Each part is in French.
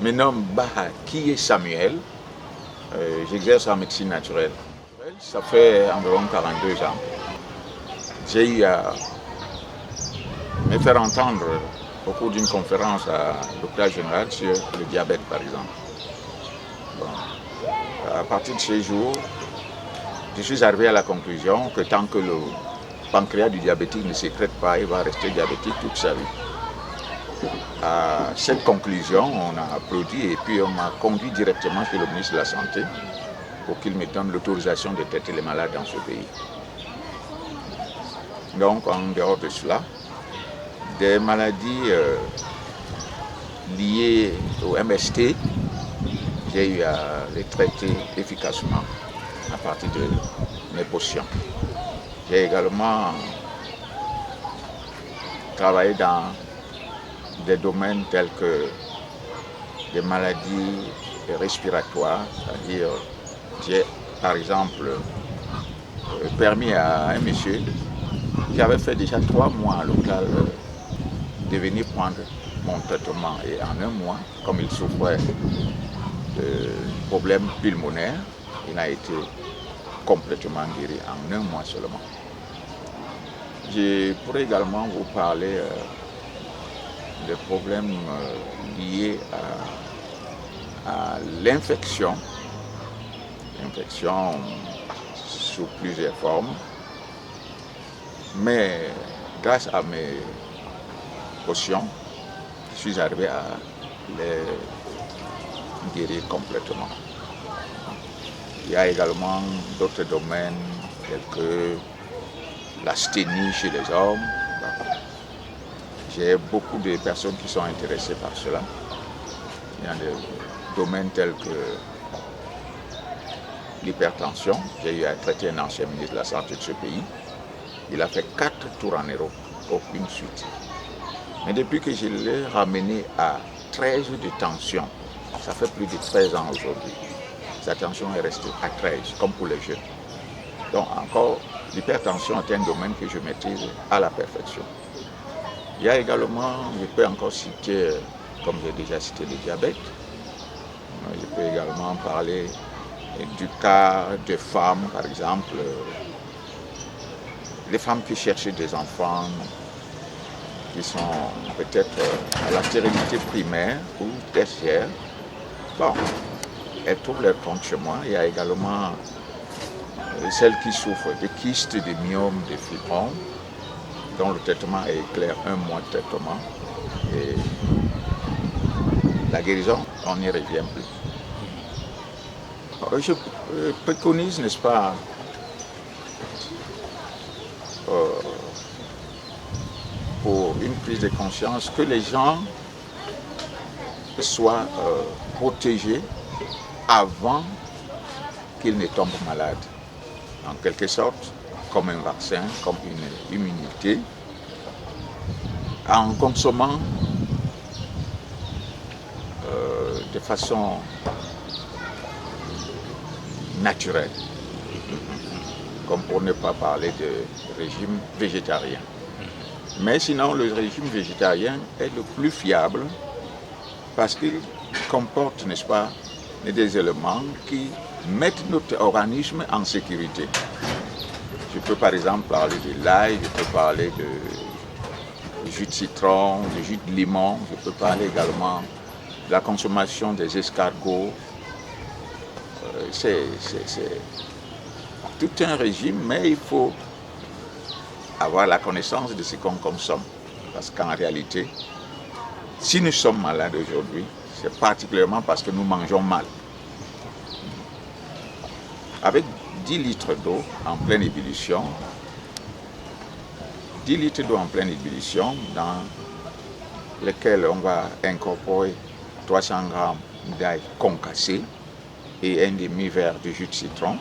me nomme Bahakié Samuel. J'exerce en médecine naturelle. Ça fait environ 42 ans. J'ai eu à me faire entendre au cours d'une conférence à l'hôpital général sur le diabète, par exemple. Bon. À partir de ces jours, je suis arrivé à la conclusion que tant que le pancréas du diabétique ne sécrète pas, il va rester diabétique toute sa vie. À cette conclusion, on a applaudi et puis on m'a conduit directement chez le ministre de la Santé pour qu'il me donne l'autorisation de traiter les malades dans ce pays. Donc, en dehors de cela, des maladies liées au MST, j'ai eu à les traiter efficacement à partir de mes potions. J'ai également travaillé dans des domaines tels que des maladies respiratoires, c'est-à-dire j'ai par exemple permis à un monsieur qui avait fait déjà 3 mois à l'hôpital de venir prendre mon traitement. Et en 1 mois, comme il souffrait de problèmes pulmonaires, il a été complètement guéri en 1 mois seulement. Je pourrais également vous parler des problèmes liés à l'infection sous plusieurs formes. Mais grâce à mes potions, je suis arrivé à les guérir complètement. Il y a également d'autres domaines tels que l'asthénie chez les hommes. J'ai beaucoup de personnes qui sont intéressées par cela. Il y a des domaines tels que l'hypertension. J'ai eu à traiter un ancien ministre de la Santé de ce pays. Il a fait 4 tours en Europe, aucune suite. Mais depuis que je l'ai ramené à 13 de tension, ça fait plus de 13 ans aujourd'hui, sa tension est restée à 13, comme pour les jeunes. Donc encore, l'hypertension est un domaine que je maîtrise à la perfection. Il y a également, je peux encore citer, comme j'ai déjà cité, le diabète. Je peux également parler du cas de femmes, par exemple, les femmes qui cherchent des enfants, qui sont peut-être à la stérilité primaire ou tertiaire. Bon, elles trouvent leur compte chez moi. Il y a également celles qui souffrent de kystes, de myomes, de fibromes, dont le traitement est clair, 1 mois de traitement. Et la guérison, on n'y revient plus. Je préconise, n'est-ce pas, pour une prise de conscience, que les gens soient protégés avant qu'ils ne tombent malades. En quelque sorte, comme un vaccin, comme une immunité, en consommant de façon naturelle, comme pour ne pas parler de régime végétarien. Mais sinon, le régime végétarien est le plus fiable parce qu'il comporte, n'est-ce pas, des éléments qui mettent notre organisme en sécurité. Je peux par exemple parler de l'ail, je peux parler de jus de citron, de jus de limon, je peux parler également de la consommation des escargots. C'est tout un régime, mais il faut avoir la connaissance de ce qu'on consomme. Parce qu'en réalité, si nous sommes malades aujourd'hui, c'est particulièrement parce que nous mangeons mal. Avec 10 litres d'eau en pleine ébullition, 10 litres d'eau en pleine ébullition dans lesquels on va incorporer 300 grammes d'ail concassé et un demi-verre de jus de citron.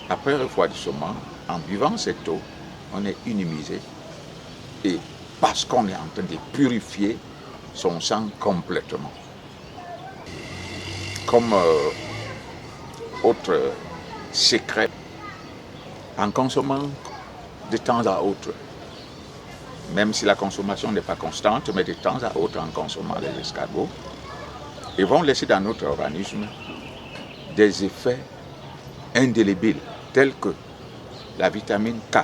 Après refroidissement, en buvant cette eau, on est immunisé et parce qu'on est en train de purifier son sang complètement. Comme autre secret, en consommant de temps à autre, même si la consommation n'est pas constante, mais de temps à autre en consommant les escargots, et vont laisser dans notre organisme des effets indélébiles, tels que la vitamine K,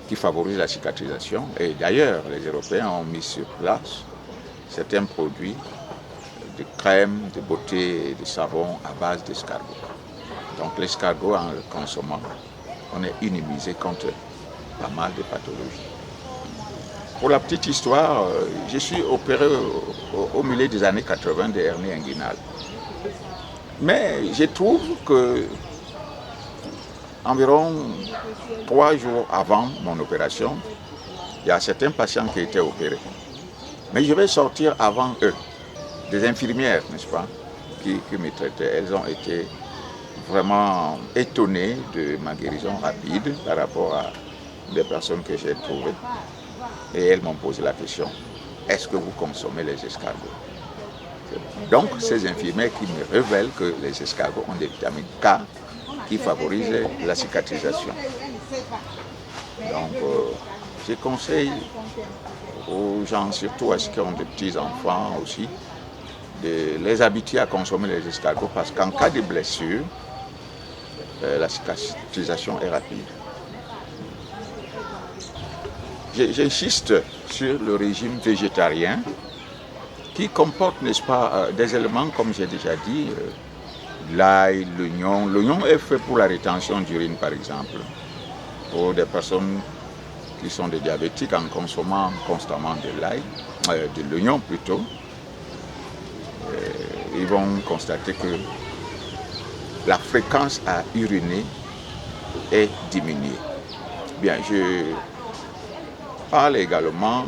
qui favorise la cicatrisation. Et d'ailleurs, les Européens ont mis sur place certains produits de crème, de beauté et de savon à base d'escargot. Donc l'escargot, en le consommant, on est immunisé contre pas mal de pathologies. Pour la petite histoire, je suis opéré au milieu des années 80 de hernie inguinale. Mais je trouve que environ 3 jours avant mon opération, il y a certains patients qui étaient opérés. Mais je vais sortir avant eux, des infirmières, n'est-ce pas, qui me traitaient. Elles ont été vraiment étonnées de ma guérison rapide par rapport à des personnes que j'ai trouvées. Et elles m'ont posé la question, est-ce que vous consommez les escargots? Donc, ces infirmières qui me révèlent que les escargots ont des vitamines K qui favorisent la cicatrisation. Donc, je conseille aux gens, surtout à ceux qui ont des petits-enfants aussi, de les habituer à consommer les escargots parce qu'en cas de blessure, la cicatrisation est rapide. J'insiste sur le régime végétarien qui comporte, n'est-ce pas, des éléments, comme j'ai déjà dit, l'ail, l'oignon. L'oignon est fait pour la rétention d'urine, par exemple. Pour des personnes qui sont des diabétiques, en consommant constamment de l'ail, de l'oignon plutôt, ils vont constater que la fréquence à uriner est diminuée. Bien, je parle également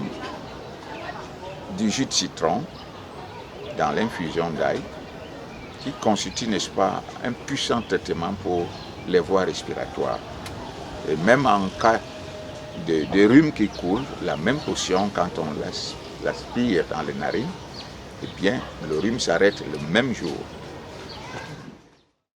du jus de citron dans l'infusion d'ail qui constitue, n'est-ce pas, un puissant traitement pour les voies respiratoires. Et même en cas de rhume qui coule, la même potion, quand on l'aspire dans les narines, eh bien, le rhume s'arrête le même jour.